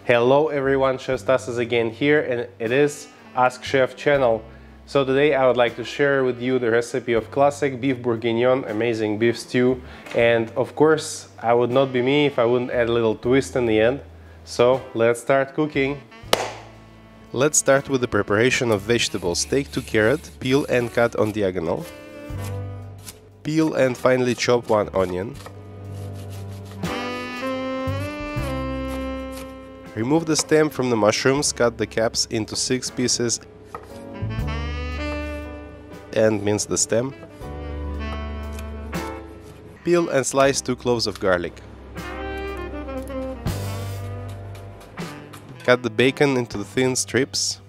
Hello everyone, Chef Stas is again here and it is Ask Chef channel. So today I would like to share with you the recipe of classic beef bourguignon, amazing beef stew. And of course, I would not be me if I wouldn't add a little twist in the end. So let's start cooking. Let's start with the preparation of vegetables. Take 2 carrots, peel and cut on diagonal. Peel and finely chop 1 onion. Remove the stem from the mushrooms, cut the caps into 6 pieces and mince the stem. Peel and slice 2 cloves of garlic. Cut the bacon into thin strips.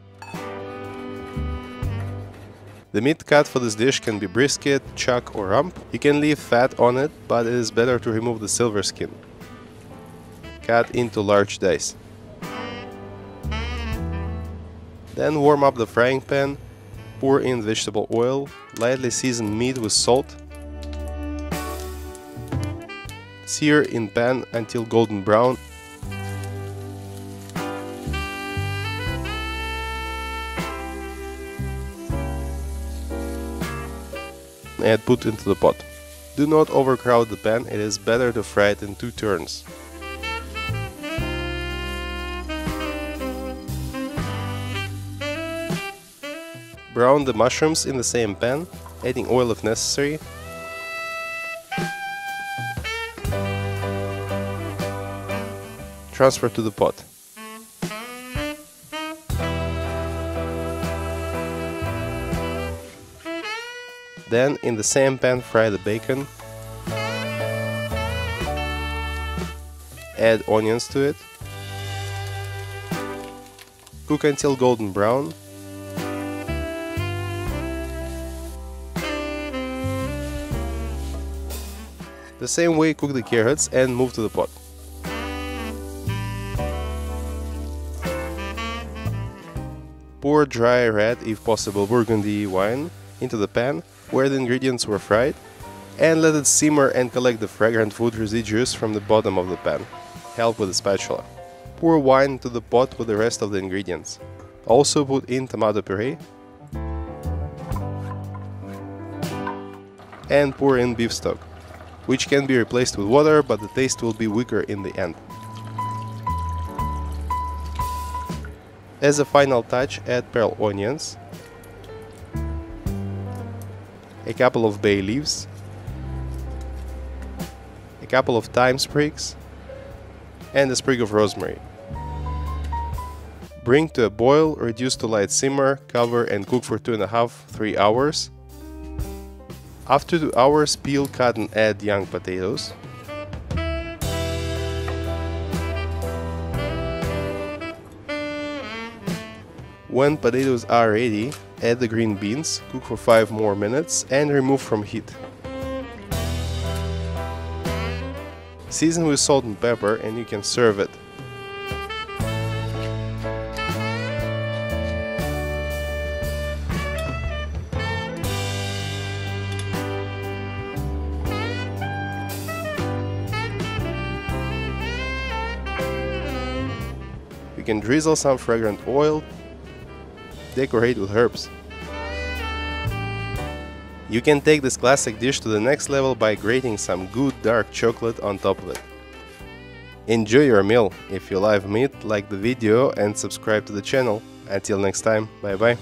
The meat cut for this dish can be brisket, chuck or rump. You can leave fat on it, but it is better to remove the silver skin. Cut into large dice. Then warm up the frying pan, pour in vegetable oil, lightly season meat with salt. Sear in pan until golden brown. And put into the pot. Do not overcrowd the pan, it is better to fry it in 2 turns. Brown the mushrooms in the same pan, adding oil if necessary. Transfer to the pot. Then in the same pan fry the bacon. Add onions to it. Cook until golden brown. The same way cook the carrots and move to the pot. Pour dry red, if possible Burgundy wine, into the pan where the ingredients were fried and let it simmer and collect the fragrant food residues from the bottom of the pan. Help with a spatula. Pour wine into the pot with the rest of the ingredients. Also put in tomato puree and pour in beef stock, which can be replaced with water, but the taste will be weaker in the end. As a final touch, add pearl onions, a couple of bay leaves, a couple of thyme sprigs, and a sprig of rosemary. Bring to a boil, reduce to light simmer, cover and cook for 2.5–3 hours. After 2 hours, peel, cut and add young potatoes. When potatoes are ready, add the green beans, cook for 5 more minutes and remove from heat. Season with salt and pepper and you can serve it. You can drizzle some fragrant oil, decorate with herbs. You can take this classic dish to the next level by grating some good dark chocolate on top of it. Enjoy your meal. If you love meat, like the video and subscribe to the channel. Until next time, bye bye.